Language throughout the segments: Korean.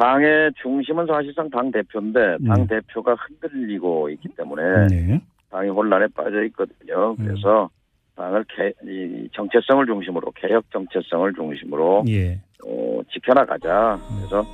당의 중심은 사실상 당대표인데 당대표가 흔들리고 있기 때문에 네. 당이 혼란에 빠져 있거든요. 그래서 당을 정체성을 중심으로 개혁 정체성을 중심으로 예. 지켜나가자. 그래서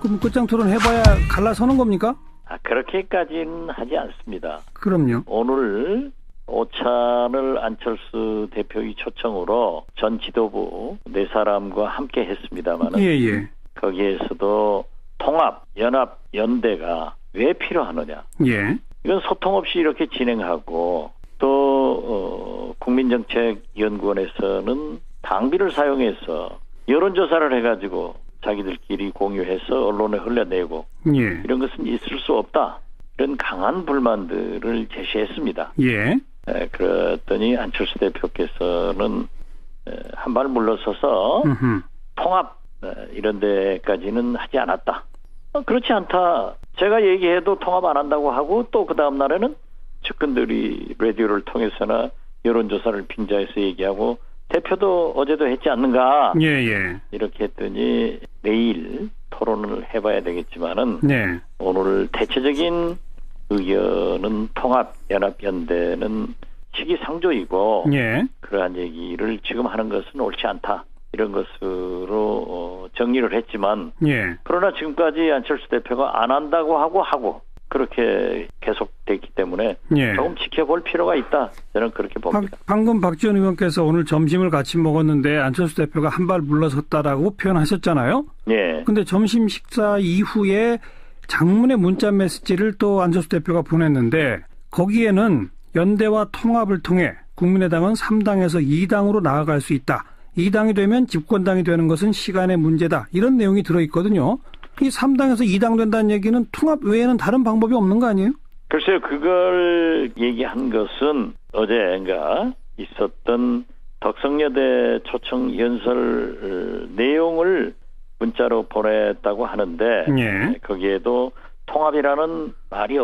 그럼 끝장 토론 해봐야 갈라서는 겁니까? 그렇게까지는 하지 않습니다. 그럼요. 오늘 오찬을 안철수 대표의 초청으로 전 지도부 네 사람과 함께 했습니다만 예. 거기에서도 통합, 연합, 연대가 왜 필요하느냐. 예. 이건 소통 없이 이렇게 진행하고 또 국민정책연구원에서는 당비를 사용해서 여론조사를 해가지고 자기들끼리 공유해서 언론에 흘려내고 예. 이런 것은 있을 수 없다. 이런 강한 불만들을 제시했습니다. 예. 그랬더니 안철수 대표께서는 한 발 물러서서 통합 이런 데까지는 하지 않았다. 그렇지 않다. 제가 얘기해도 통합 안 한다고 하고 또 그 다음 날에는 측근들이 라디오를 통해서나 여론조사를 빙자해서 얘기하고 대표도 어제도 했지 않는가. 예. 이렇게 했더니 내일 토론을 해봐야 되겠지만은 네. 오늘 대체적인 의견은 통합, 연합, 연대는 시기상조이고 예. 그러한 얘기를 지금 하는 것은 옳지 않다. 이런 것으로 정리를 했지만 예. 그러나 지금까지 안철수 대표가 안 한다고 하고 그렇게 계속됐기 때문에 예. 조금 지켜볼 필요가 있다. 저는 그렇게 봅니다. 방금 박지원 의원께서 오늘 점심을 같이 먹었는데 안철수 대표가 한 발 물러섰다라고 표현하셨잖아요. 예. 근데 점심 식사 이후에 장문의 문자 메시지를 또 안철수 대표가 보냈는데 거기에는 연대와 통합을 통해 국민의당은 3당에서 2당으로 나아갈 수 있다. 2당이 되면 집권당이 되는 것은 시간의 문제다. 이런 내용이 들어있거든요. 이 3당에서 2당 된다는 얘기는 통합 외에는 다른 방법이 없는 거 아니에요? 글쎄요. 그걸 얘기한 것은 어제인가 있었던 덕성여대 초청 연설 내용을 문자로 보냈다고 하는데 예. 거기에도 통합이라는 말이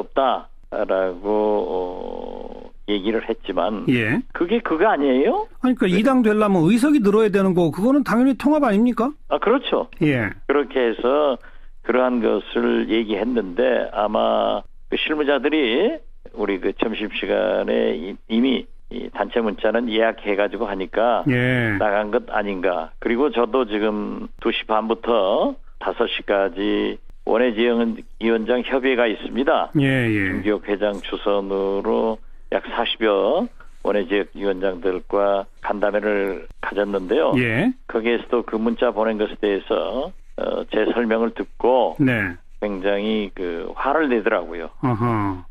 없다라고 얘기를 했지만 예. 그게 그거 아니에요? 아니, 그러니까 2당 되려면 의석이 늘어야 되는 거고 그거는 당연히 통합 아닙니까? 그렇죠. 예. 그렇게 해서 그러한 것을 얘기했는데 아마 그 실무자들이 우리 그 점심시간에 이미 이 단체 문자는 예약해가지고 하니까 예. 나간 것 아닌가. 그리고 저도 지금 2시 반부터 5시까지 원외지원장 협의회가 있습니다. 예. 김기옥 회장 주선으로 약 40여 원외지원장들과 간담회를 가졌는데요. 예. 거기에서도 그 문자 보낸 것에 대해서 제 설명을 듣고 네. 굉장히 그 화를 내더라고요. 한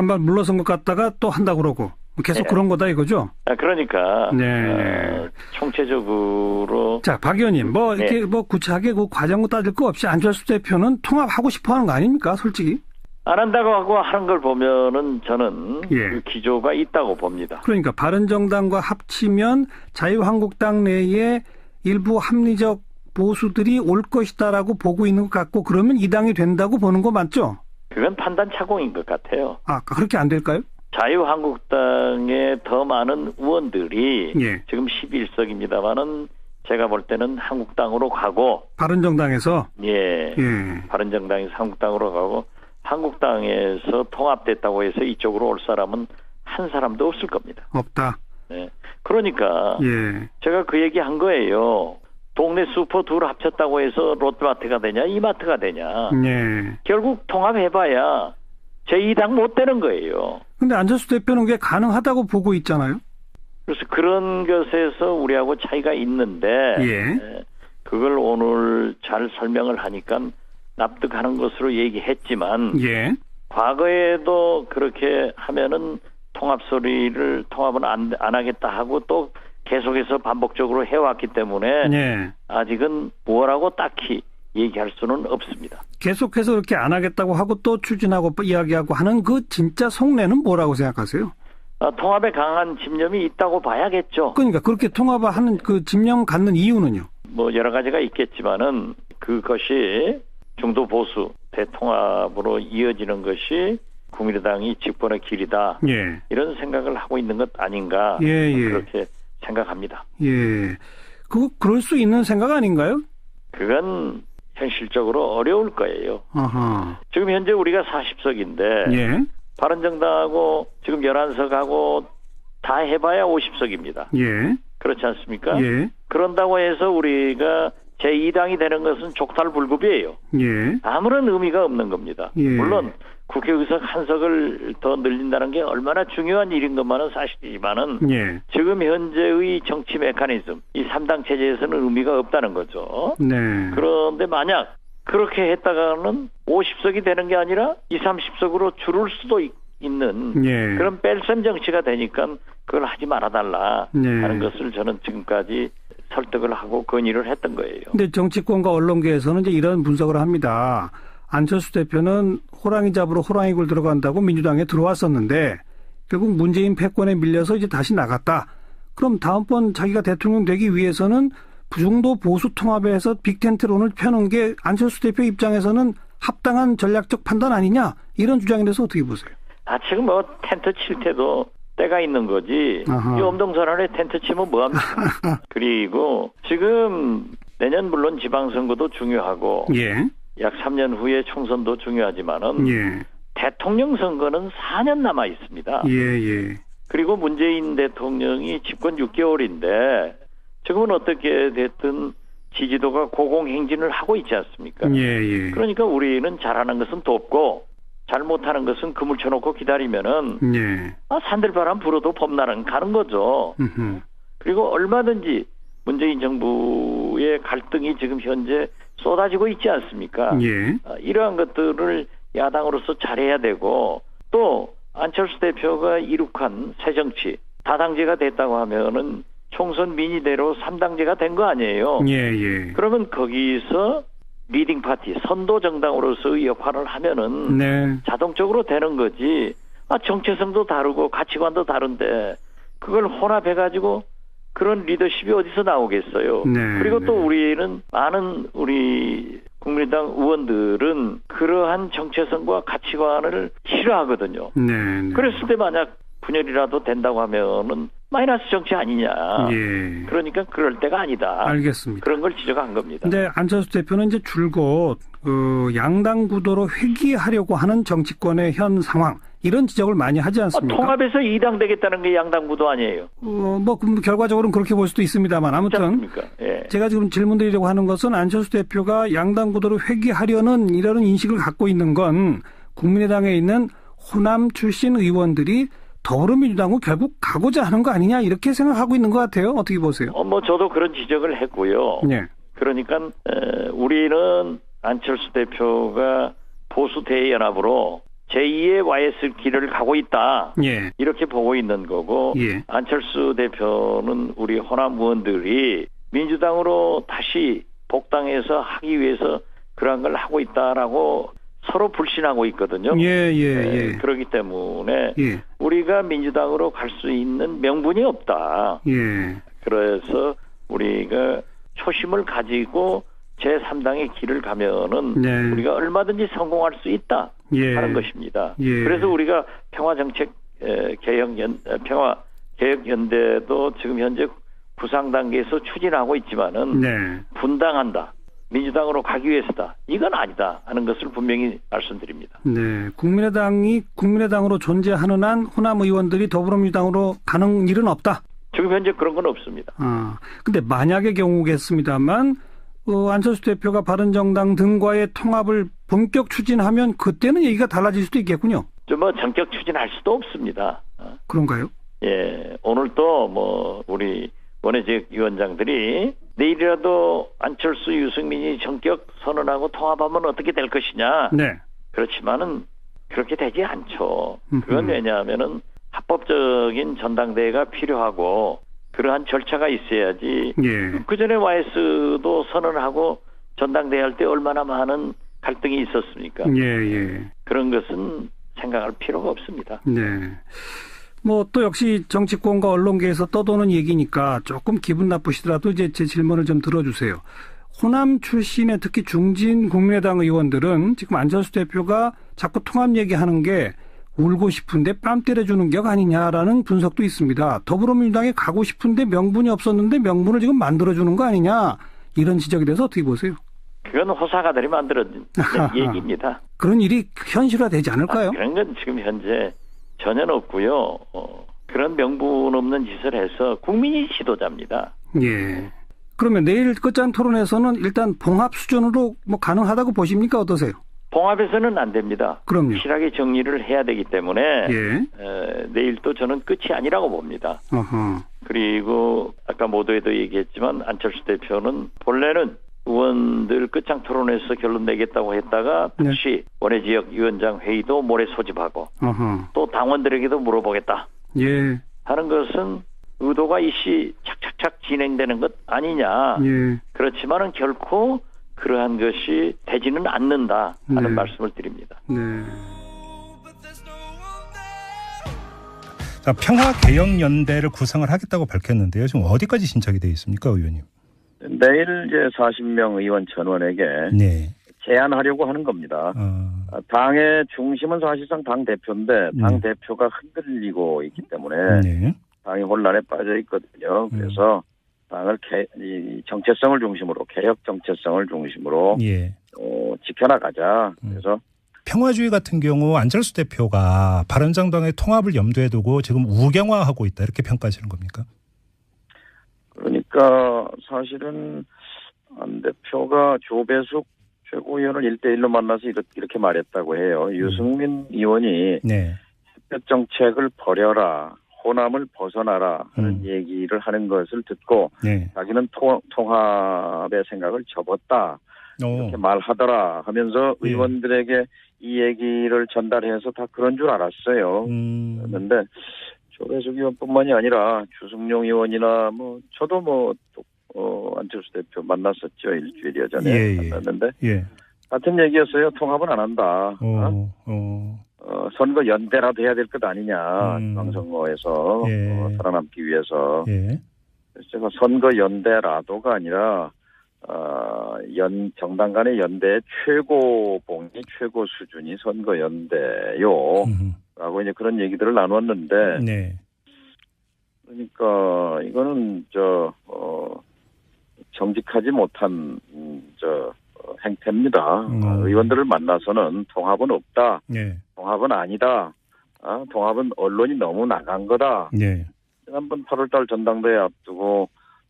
발 물러선 것 같다가 또 한다 그러고 계속 네. 그런 거다 이거죠? 그러니까 네. 총체적으로 자, 박 의원님 뭐 네. 이렇게 뭐 구체하게 그 과정 따질 거 없이 안철수 대표는 통합하고 싶어 하는 거 아닙니까? 솔직히. 안 한다고 하고 하는 걸 보면은 저는 예. 그 기조가 있다고 봅니다. 그러니까 바른정당과 합치면 자유한국당 내에 일부 합리적 보수들이 올 것이다라고 보고 있는 것 같고 그러면 이 당이 된다고 보는 거 맞죠? 그건 판단 착오인 것 같아요. 그렇게 안 될까요? 자유한국당의 더 많은 의원들이 예. 지금 11석입니다만은 제가 볼 때는 한국당으로 가고 바른정당에서 예. 예. 바른정당에서 한국당으로 가고 한국당에서 통합됐다고 해서 이쪽으로 올 사람은 한 사람도 없을 겁니다. 없다. 네. 그러니까 예. 제가 그 얘기 한 거예요. 동네 슈퍼 둘 합쳤다고 해서 롯데마트가 되냐 이마트가 되냐. 예. 결국 통합해봐야 제2당 못 되는 거예요. 근데 안철수 대표는 그게 가능하다고 보고 있잖아요. 그래서 그런 것에서 우리하고 차이가 있는데 예. 그걸 오늘 잘 설명을 하니까 납득하는 것으로 얘기했지만 예. 과거에도 그렇게 하면은 통합은 안 하겠다 하고 또 계속해서 반복적으로 해왔기 때문에 예. 아직은 뭐라고 딱히 얘기할 수는 없습니다. 계속해서 그렇게 안 하겠다고 하고 또 추진하고 이야기하고 하는 그 진짜 속내는 뭐라고 생각하세요? 통합에 강한 집념이 있다고 봐야겠죠. 그러니까 그렇게 통합하는 그 집념 갖는 이유는요? 뭐 여러 가지가 있겠지만은 그것이 중도 보수 대통합으로 이어지는 것이 국민의당이 집권의 길이다. 예. 이런 생각을 하고 있는 것 아닌가. 예. 그렇게 생각합니다. 예. 그럴 수 있는 생각 아닌가요? 그건 현실적으로 어려울 거예요. 아하. 지금 현재 우리가 40석인데 예. 바른정당하고 지금 11석하고 다 해봐야 50석입니다. 예. 그렇지 않습니까? 예. 그런다고 해서 우리가 제2당이 되는 것은 족탈불급이에요. 예. 아무런 의미가 없는 겁니다. 예. 물론 국회의석 한 석을 더 늘린다는 게 얼마나 중요한 일인 것만은 사실이지만은 예. 지금 현재의 정치 메커니즘, 이 3당 체제에서는 의미가 없다는 거죠. 네. 그런데 만약 그렇게 했다가는 50석이 되는 게 아니라 20, 30석으로 줄을 수도 있는 예. 그런 뺄셈 정치가 되니까 그걸 하지 말아달라 네. 하는 것을 저는 지금까지 설득을 하고 건의를 했던 거예요. 근데 정치권과 언론계에서는 이제 이런 분석을 합니다. 안철수 대표는 호랑이 잡으러 호랑이 굴 들어간다고 민주당에 들어왔었는데 결국 문재인 패권에 밀려서 이제 다시 나갔다. 그럼 다음번 자기가 대통령 되기 위해서는 부중도 보수 통합에서 빅텐트론을 펴는 게 안철수 대표 입장에서는 합당한 전략적 판단 아니냐? 이런 주장에 대해서 어떻게 보세요? 지금 뭐 텐트 칠 때도 때가 있는 거지. 아하. 이 엄동설안에 텐트 치면 뭐합니까? 그리고 지금 내년 물론 지방선거도 중요하고 예. 약 3년 후에 총선도 중요하지만은 예. 대통령 선거는 4년 남아 있습니다. 예, 예. 그리고 문재인 대통령이 집권 6개월인데 지금은 어떻게 됐든 지지도가 고공행진을 하고 있지 않습니까? 예, 예. 그러니까 우리는 잘하는 것은 돕고 잘못하는 것은 그물 쳐놓고 기다리면은 예. 산들바람 불어도 봄날은 가는 거죠. 그리고 얼마든지 문재인 정부의 갈등이 지금 현재 쏟아지고 있지 않습니까? 예. 이러한 것들을 야당으로서 잘해야 되고 또 안철수 대표가 이룩한 새정치 다당제가 됐다고 하면은 총선 민의대로 3당제가 된 거 아니에요. 예, 예. 그러면 거기서 리딩 파티 선도 정당으로서의 역할을 하면은 네. 자동적으로 되는 거지. 정체성도 다르고 가치관도 다른데 그걸 혼합해가지고 그런 리더십이 어디서 나오겠어요. 네, 그리고 또 네. 우리는 많은 우리 국민의당 의원들은 그러한 정체성과 가치관을 싫어하거든요. 네, 네. 그랬을 때 만약 분열이라도 된다고 하면은 마이너스 정치 아니냐. 예. 그러니까 그럴 때가 아니다. 알겠습니다. 그런 걸 지적한 겁니다. 근데 안철수 대표는 이제 줄곧 양당 구도로 회귀하려고 하는 정치권의 현 상황 이런 지적을 많이 하지 않습니까? 통합에서 2당 되겠다는 게 양당 구도 아니에요. 뭐 결과적으로는 그렇게 볼 수도 있습니다만 아무튼 예. 제가 지금 질문드리려고 하는 것은 안철수 대표가 양당 구도로 회귀하려는 이런 인식을 갖고 있는 건 국민의당에 있는 호남 출신 의원들이 더불어민주당은 결국 가고자 하는 거 아니냐 이렇게 생각하고 있는 것 같아요. 어떻게 보세요? 뭐 저도 그런 지적을 했고요. 네. 그러니까 우리는 안철수 대표가 보수 대연합으로 제2의 YS 길을 가고 있다. 예. 이렇게 보고 있는 거고 예. 안철수 대표는 우리 호남 의원들이 민주당으로 다시 복당해서 하기 위해서 그런 걸 하고 있다라고 서로 불신하고 있거든요. 예. 그렇기 때문에 예. 우리가 민주당으로 갈 수 있는 명분이 없다. 예. 그래서 우리가 초심을 가지고 제3당의 길을 가면은 네. 우리가 얼마든지 성공할 수 있다 예. 하는 것입니다. 예. 그래서 우리가 평화정책 평화개혁연대도 지금 현재 구상 단계에서 추진하고 있지만은 네. 분당한다. 민주당으로 가기 위해서다. 이건 아니다 하는 것을 분명히 말씀드립니다. 네. 국민의당이 국민의당으로 존재하는 한 호남 의원들이 더불어민주당으로 가는 일은 없다. 지금 현재 그런 건 없습니다. 근데 만약의 경우겠습니다만 안철수 대표가 바른정당 등과의 통합을 본격 추진하면 그때는 얘기가 달라질 수도 있겠군요. 뭐 전격 추진할 수도 없습니다. 그런가요? 예. 오늘 또 우리 원외지역 위원장들이 내일이라도 안철수 유승민이 전격 선언하고 통합하면 어떻게 될 것이냐. 네. 그렇지만은 그렇게 되지 않죠. 그건 왜냐하면은 합법적인 전당대회가 필요하고 그러한 절차가 있어야지. 예. 그 전에 YS도 선언하고 전당대회 할 때 얼마나 많은 갈등이 있었습니까? 예. 그런 것은 생각할 필요가 없습니다. 네. 또 역시 정치권과 언론계에서 떠도는 얘기니까 조금 기분 나쁘시더라도 이제 제 질문을 좀 들어주세요. 호남 출신의 특히 중진 국민의당 의원들은 지금 안철수 대표가 자꾸 통합 얘기하는 게 울고 싶은데 뺨 때려주는 격 아니냐라는 분석도 있습니다. 더불어민주당에 가고 싶은데 명분이 없었는데 명분을 지금 만들어주는 거 아니냐 이런 지적에 대해서 어떻게 보세요? 그건 호사가들이 만들어진 얘기입니다. 그런 일이 현실화되지 않을까요? 그런 건 지금 현재 전혀 없고요. 그런 명분 없는 짓을 해서 국민이 지도자입니다. 예. 그러면 내일 끝장 토론에서는 일단 봉합 수준으로 뭐 가능하다고 보십니까? 어떠세요? 봉합에서는 안 됩니다. 그럼요. 확실하게 정리를 해야 되기 때문에 예. 내일 또 저는 끝이 아니라고 봅니다. 어허. 그리고 아까 모두에도 얘기했지만 안철수 대표는 본래는 의원들 끝장 토론에서 결론 내겠다고 했다가 다시 원외 지역 위원장 회의도 모레 소집하고 어허. 또 당원들에게도 물어보겠다 예. 하는 것은 의도가 이시 착착착 진행되는 것 아니냐. 예. 그렇지만은 결코 그러한 것이 되지는 않는다 하는 말씀을 드립니다. 네. 자, 평화개혁연대를 구성을 하겠다고 밝혔는데요. 지금 어디까지 신청이 되어 있습니까, 의원님? 내일 이제 40명 의원 전원에게 네. 제안하려고 하는 겁니다. 당의 중심은 사실상 당 대표인데 당 대표가 흔들리고 있기 때문에 네. 당이 혼란에 빠져 있거든요. 그래서 당을 이 정체성을 중심으로 개혁 정체성을 중심으로 예. 지켜나가자. 그래서 평화주의 같은 경우 안철수 대표가 바른정당의 통합을 염두에 두고 지금 우경화하고 있다 이렇게 평가하시는 겁니까? 그러니까 사실은 안 대표가 조배숙 최고위원을 1대1로 만나서 이렇게 말했다고 해요. 유승민 의원이 네. 햇볕 정책을 버려라. 호남을 벗어나라 하는 얘기를 하는 것을 듣고 네. 자기는 통합의 생각을 접었다. 이렇게 말하더라 하면서 의원들에게 이 얘기를 전달해서 다 그런 줄 알았어요. 그런데 조배숙 의원뿐만이 아니라 주승용 의원이나 저도 안철수 대표 만났었죠. 일주일여 전에 만났는데 같은 얘기였어요. 통합은 안 한다. 선거 연대라도 해야 될 것 아니냐. 지방선거에서 살아남기 위해서. 그래서 제가 선거 연대라도가 아니라 정당 간의 연대의 최고봉이 최고 수준이 선거 연대요. 라고 이제 그런 얘기들을 나눴는데. 네. 그러니까 이거는 정직하지 못한 행태입니다. 의원들을 만나서는 통합은 없다. 통합은 아니다. 통합은 언론이 너무 나간 거다. 지난번 8월달 전당대회 앞두고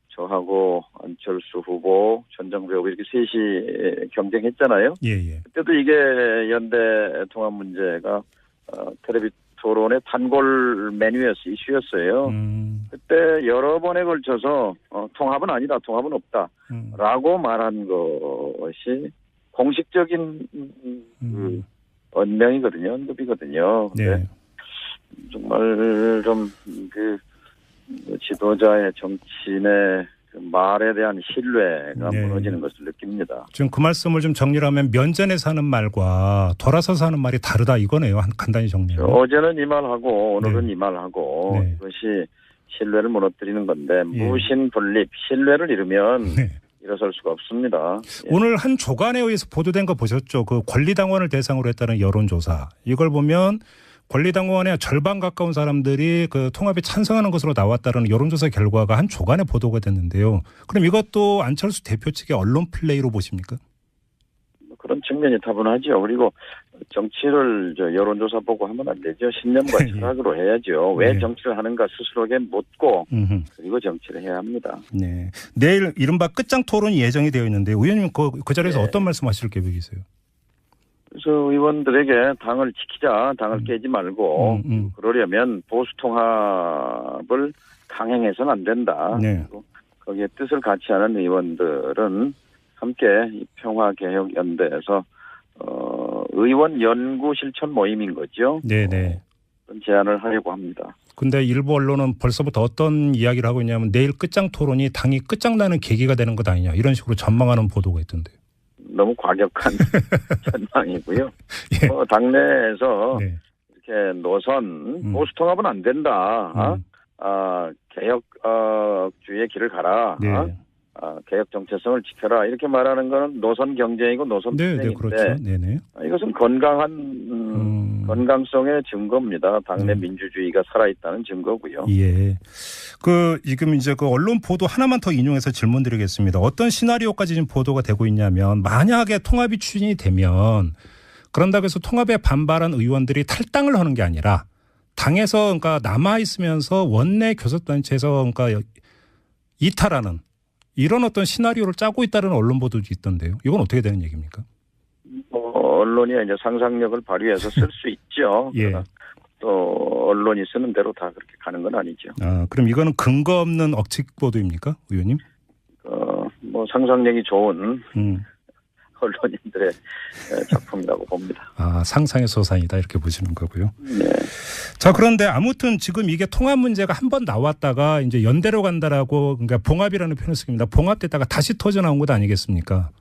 저하고 안철수 후보, 전정배 후보 이렇게 셋이 경쟁했잖아요. 그때도 이게 연대 통합 문제가 텔레비 토론의 단골 메뉴였어요. 이슈였어요. 그때 여러 번에 걸쳐서 통합은 아니다. 통합은 없다. 라고 말한 것이 공식적인 언명이거든요. 언급이거든요. 네. 정말 좀 지도자의 정치인의 말에 대한 신뢰가 무너지는 것을 느낍니다. 지금 그 말씀을 좀 정리를 하면 면전에서 하는 말과 돌아서서 하는 말이 다르다 이거네요. 간단히 정리하면. 어제는 이 말하고 오늘은 이 말하고 이것이 신뢰를 무너뜨리는 건데 무신분립, 신뢰를 잃으면 일어설 수가 없습니다. 오늘 한 조간에 의해서 보도된 거 보셨죠? 그 권리당원을 대상으로 했다는 여론조사. 이걸 보면 권리당원의 절반 가까운 사람들이 그 통합에 찬성하는 것으로 나왔다는 여론조사 결과가 한 조간에 보도가 됐는데요. 그럼 이것도 안철수 대표 측의 언론 플레이로 보십니까? 그런 측면이 다분하죠. 그리고 정치를 여론조사 보고 하면 안 되죠. 신념과 철학으로 해야죠. 왜 정치를 하는가 스스로에게 묻고 그리고 정치를 해야 합니다. 네. 내일 이른바 끝장 토론이 예정이 되어 있는데 의원님 그 자리에서 어떤 말씀하실 계획이세요? 그래서 의원들에게 당을 지키자, 당을 깨지 말고 그러려면 보수 통합을 강행해서는 안 된다. 그리고 거기에 뜻을 같이 하는 의원들은 함께 이 평화개혁연대에서 의원 연구 실천 모임인 거죠. 네네. 그런 제안을 하려고 합니다. 근데 일부 언론은 벌써부터 어떤 이야기를 하고 있냐면 내일 끝장 토론이 당이 끝장나는 계기가 되는 것 아니냐 이런 식으로 전망하는 보도가 있던데요. 너무 과격한 전망이고요. 당내에서 이렇게 노선 보수 통합은 안 된다. 개혁주의의 길을 가라. 개혁 정체성을 지켜라. 이렇게 말하는 것은 노선 경쟁이고 노선 투쟁인데 그렇죠. 이것은 건강한 건강성의 증거입니다. 당내 민주주의가 살아있다는 증거고요. 예. 지금 이제 언론 보도 하나만 더 인용해서 질문드리겠습니다. 어떤 시나리오까지 지금 보도가 되고 있냐면 만약에 통합이 추진이 되면 그런다고 해서 통합에 반발한 의원들이 탈당을 하는 게 아니라 당에서 그러니까 남아 있으면서 원내 교섭단체에서 그러니까 이탈하는 이런 어떤 시나리오를 짜고 있다는 언론 보도도 있던데요. 이건 어떻게 되는 얘기입니까? 언론이 이제 상상력을 발휘해서 쓸 수 있죠. 예. 또 언론이 쓰는 대로 다 그렇게 가는 건 아니죠. 그럼 이거는 근거 없는 억측 보도입니까, 의원님? 상상력이 좋은 언론인들의 작품이라고 봅니다. 상상의 소산이다 이렇게 보시는 거고요. 네. 자, 그런데 아무튼 지금 이게 통합 문제가 한 번 나왔다가 이제 연대로 간다라고 그러니까 봉합이라는 표현을 씁니다. 봉합됐다가 다시 터져 나온 것 아니겠습니까?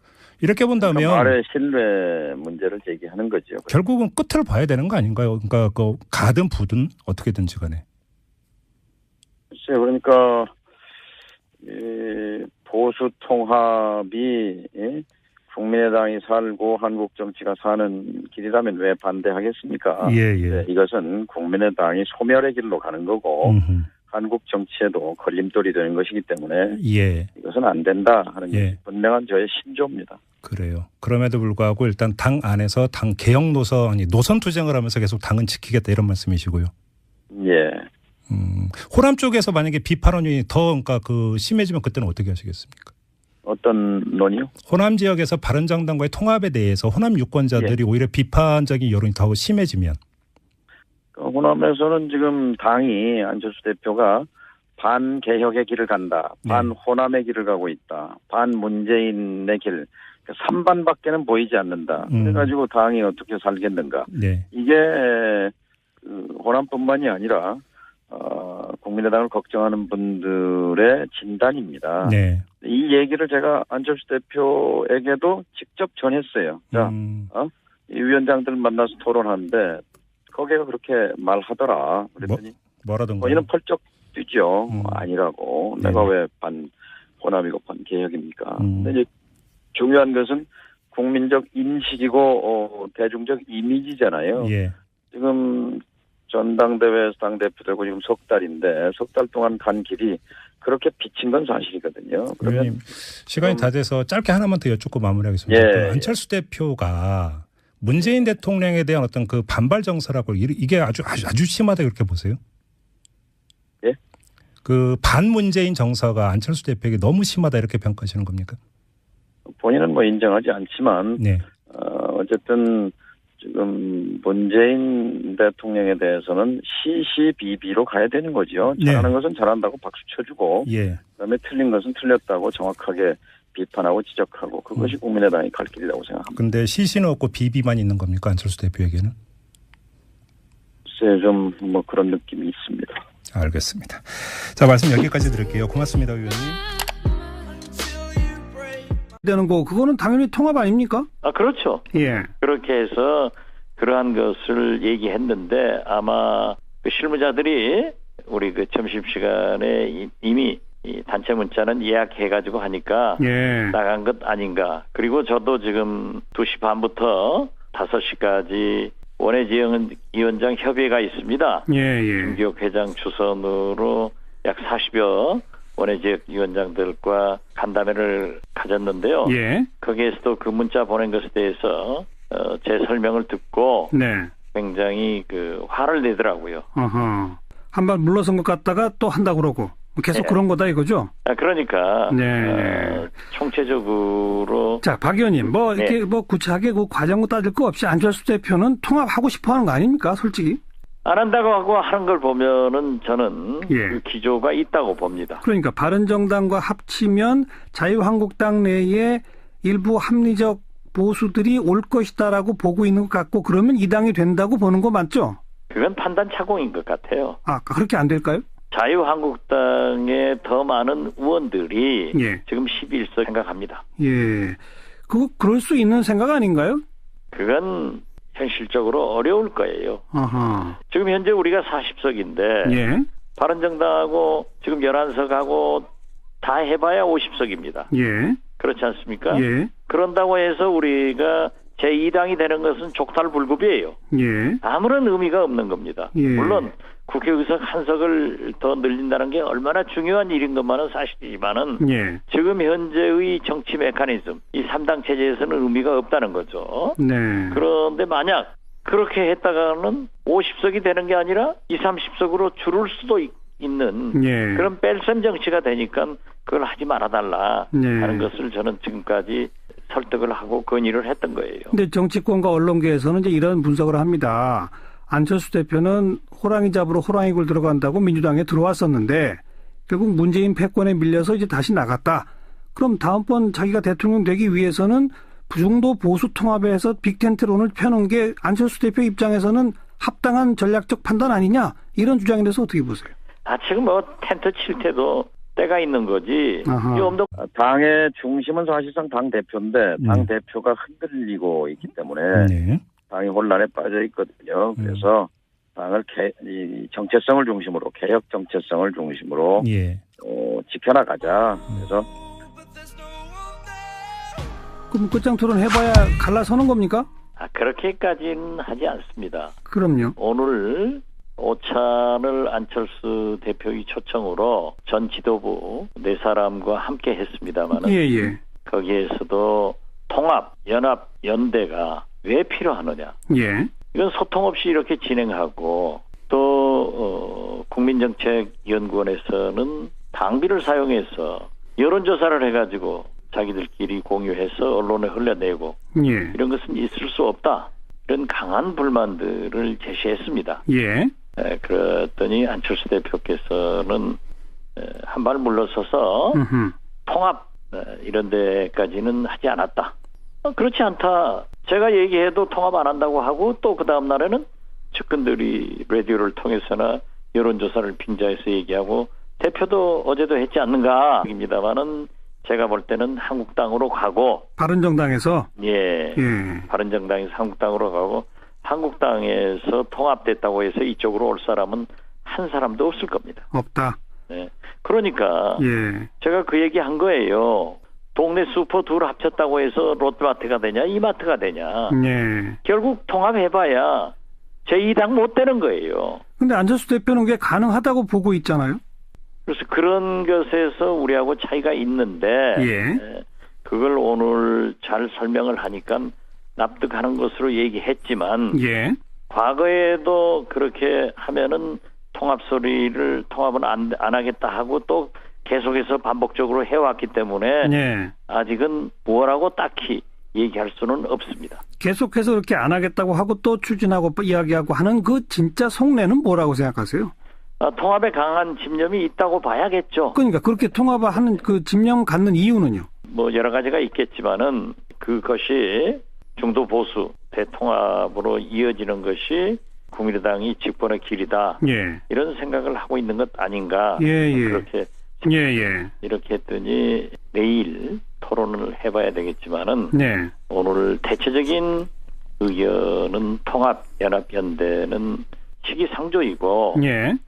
이렇게 본다면 그러니까 말의 신뢰 문제를 제기하는 거죠. 결국은 끝을 봐야 되는 거 아닌가요? 그러니까 가든 부든 어떻게든지 간에. 글쎄요. 그러니까 보수 통합이 국민의당이 살고 한국 정치가 사는 길이라면 왜 반대하겠습니까? 예. 이것은 국민의당이 소멸의 길로 가는 거고 한국 정치에도 걸림돌이 되는 것이기 때문에 이것은 안 된다 하는 게 분명한 저의 신조입니다. 그래요. 그럼에도 불구하고 일단 당 안에서 당 개혁 노선 투쟁을 하면서 계속 당은 지키겠다 이런 말씀이시고요. 예. 호남 쪽에서 만약에 비판론이 더 그러니까 심해지면 그때는 어떻게 하시겠습니까? 어떤 논의요? 호남 지역에서 바른정당과의 통합에 대해서 호남 유권자들이 오히려 비판적인 여론이 더 심해지면. 호남에서는 지금 당이 안철수 대표가 반개혁의 길을 간다. 반호남의 길을 가고 있다. 반문재인의 길. 3반밖에는 보이지 않는다. 그래가지고 당이 어떻게 살겠는가. 이게 호남뿐만이 아니라 국민의당을 걱정하는 분들의 진단입니다. 이 얘기를 제가 안철수 대표에게도 직접 전했어요. 자, 이 위원장들 만나서 토론하는데 거기가 그렇게 말하더라. 그랬더니 뭐라던가요? 거기는 펄쩍 뛰죠. 아니라고. 내가 왜 호남이고 반개혁입니까? 근데 이제 중요한 것은 국민적 인식이고 대중적 이미지잖아요. 지금 전당대회에서 당대표 되고 지금 석 달인데 석 달 동안 간 길이 그렇게 비친 건 사실이거든요. 그러면 시간이 다 돼서 짧게 하나만 더 여쭙고 마무리하겠습니다. 안철수 대표가 문재인 대통령에 대한 어떤 반발 정서라고 이게 아주 심하다 이렇게 보세요? 예? 반문재인 정서가 안철수 대표에게 너무 심하다 이렇게 평가하시는 겁니까? 본인은 인정하지 않지만 어쨌든 지금 문재인 대통령에 대해서는 시시비비로 가야 되는 거죠. 잘하는 것은 잘한다고 박수 쳐주고 그다음에 틀린 것은 틀렸다고 정확하게 비판하고 지적하고 그것이 국민의당이 갈 길이라고 생각합니다. 그런데 시시는 없고 비비만 있는 겁니까? 안철수 대표에게는? 글쎄 좀 그런 느낌이 있습니다. 알겠습니다. 자, 말씀 여기까지 드릴게요. 고맙습니다, 의원님. 되는 거 그거는 당연히 통합 아닙니까? 그렇죠. 그렇게 해서 그러한 것을 얘기했는데 아마 실무자들이 우리 점심시간에 이미 이 단체 문자는 예약해가지고 하니까 나간 것 아닌가. 그리고 저도 지금 2시 반부터 5시까지 원외지원장 협의회가 있습니다. 김기옥 회장 주선으로 약 40여 원외지역위원장들과 간담회를 가졌는데요. 거기에서도 그 문자 보낸 것에 대해서 제 설명을 듣고 굉장히 화를 내더라고요. 한번 물러선 것 같다가 또 한다 그러고 계속 그런 거다 이거죠? 그러니까 총체적으로 자, 박 의원님 이렇게 구체하게 과정을 따질 거 없이 안철수 대표는 통합하고 싶어하는 거 아닙니까? 솔직히? 안 한다고 하고 하는 걸 보면은 저는 그 기조가 있다고 봅니다. 그러니까 바른정당과 합치면 자유한국당 내에 일부 합리적 보수들이 올 것이다라고 보고 있는 것 같고 그러면 이 당이 된다고 보는 거 맞죠? 그건 판단 착오인 것 같아요. 그렇게 안 될까요? 자유한국당에 더 많은 의원들이 지금 11석 생각합니다. 그럴 수 있는 생각 아닌가요? 그건 현실적으로 어려울 거예요. 지금 현재 우리가 40석인데 바른정당하고 지금 11석하고 다 해봐야 50석입니다. 그렇지 않습니까? 그런다고 해서 우리가 제2당이 되는 것은 족탈불급이에요. 예. 아무런 의미가 없는 겁니다. 예. 물론 국회의석 한 석을 더 늘린다는 게 얼마나 중요한 일인 것만은 사실이지만은 예. 지금 현재의 정치 메커니즘, 이 3당 체제에서는 의미가 없다는 거죠. 네. 그런데 만약 그렇게 했다가는 50석이 되는 게 아니라 20, 30석으로 줄을 수도 있는 예. 그런 뺄셈 정치가 되니까 그걸 하지 말아달라 하는 것을 저는 지금까지 설득을 하고 건의를 했던 거예요. 근데 정치권과 언론계에서는 이제 이런 분석을 합니다. 안철수 대표는 호랑이 잡으러 호랑이굴 들어간다고 민주당에 들어왔었는데 결국 문재인 패권에 밀려서 이제 다시 나갔다. 그럼 다음번 자기가 대통령 되기 위해서는 부중도 보수 통합에서 빅텐트론을 펴는 게 안철수 대표 입장에서는 합당한 전략적 판단 아니냐? 이런 주장에 대해서 어떻게 보세요? 지금 뭐 텐트 칠 때도 때가 있는 거지. 좀 더 당의 중심은 사실상 당 대표인데 당 대표가 흔들리고 있기 때문에 당이 혼란에 빠져 있거든요. 그래서 당을 이 정체성을 중심으로 개혁 정체성을 중심으로 지켜나가자. 그래서 그럼 끝장 토론 해봐야 갈라서는 겁니까? 그렇게까지는 하지 않습니다. 그럼요. 오늘 오찬을 안철수 대표의 초청으로 전 지도부 네 사람과 함께 했습니다만 거기에서도 통합, 연합, 연대가 왜 필요하느냐. 이건 소통 없이 이렇게 진행하고 또 국민정책연구원에서는 당비를 사용해서 여론조사를 해가지고 자기들끼리 공유해서 언론에 흘려내고 이런 것은 있을 수 없다. 이런 강한 불만들을 제시했습니다. 그랬더니 안철수 대표께서는 한 발 물러서서 통합 이런 데까지는 하지 않았다. 그렇지 않다. 제가 얘기해도 통합 안 한다고 하고 또 그 다음 날에는 측근들이 라디오를 통해서나 여론조사를 빙자해서 얘기하고 대표도 어제도 했지 않는가 입니다만은 제가 볼 때는 한국당으로 가고 바른정당에서 바른정당에서 한국당으로 가고 한국당에서 통합됐다고 해서 이쪽으로 올 사람은 한 사람도 없을 겁니다. 없다. 그러니까 제가 그 얘기 한 거예요. 동네 슈퍼 둘 합쳤다고 해서 롯데마트가 되냐 이마트가 되냐. 결국 통합해봐야 제2당 못 되는 거예요. 근데 안철수 대표는 그게 가능하다고 보고 있잖아요. 그래서 그런 것에서 우리하고 차이가 있는데 그걸 오늘 잘 설명을 하니까 납득하는 것으로 얘기했지만 과거에도 그렇게 하면은 통합은 안 하겠다 하고 또 계속해서 반복적으로 해왔기 때문에 아직은 뭐라고 딱히 얘기할 수는 없습니다. 계속해서 그렇게 안 하겠다고 하고 또 추진하고 이야기하고 하는 그 진짜 속내는 뭐라고 생각하세요? 통합에 강한 집념이 있다고 봐야겠죠. 그러니까 그렇게 통합하는 그 집념 갖는 이유는요? 뭐 여러 가지가 있겠지만은 그것이 중도 보수 대통합으로 이어지는 것이 국민의당이 집권의 길이다. 이런 생각을 하고 있는 것 아닌가. 그렇게 이렇게 했더니 내일 토론을 해봐야 되겠지만은 오늘 대체적인 의견은 통합, 연합, 연대는 시기상조이고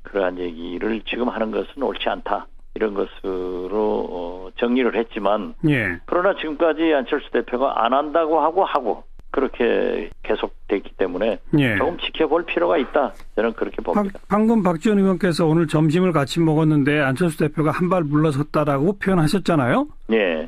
그러한 얘기를 지금 하는 것은 옳지 않다. 이런 것으로 정리를 했지만 그러나 지금까지 안철수 대표가 안 한다고 하고 그렇게 계속됐기 때문에 조금 지켜볼 필요가 있다. 저는 그렇게 봅니다. 방금 박지원 의원께서 오늘 점심을 같이 먹었는데 안철수 대표가 한 발 물러섰다라고 표현하셨잖아요.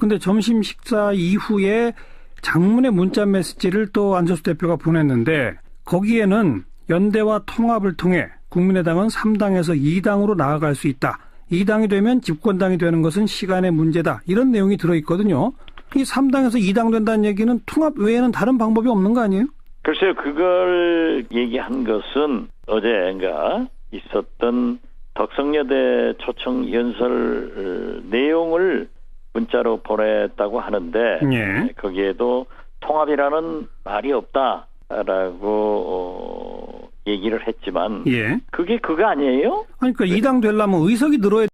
근데 점심 식사 이후에 장문의 문자 메시지를 또 안철수 대표가 보냈는데 거기에는 연대와 통합을 통해 국민의당은 3당에서 2당으로 나아갈 수 있다. 2당이 되면 집권당이 되는 것은 시간의 문제다. 이런 내용이 들어있거든요. 이 3당에서 2당 된다는 얘기는 통합 외에는 다른 방법이 없는 거 아니에요? 글쎄요. 그걸 얘기한 것은 어제인가 있었던 덕성여대 초청 연설 내용을 문자로 보냈다고 하는데 거기에도 통합이라는 말이 없다라고 얘기를 했지만 그게 그거 아니에요? 아니, 그러니까 2당 되려면 의석이 늘어야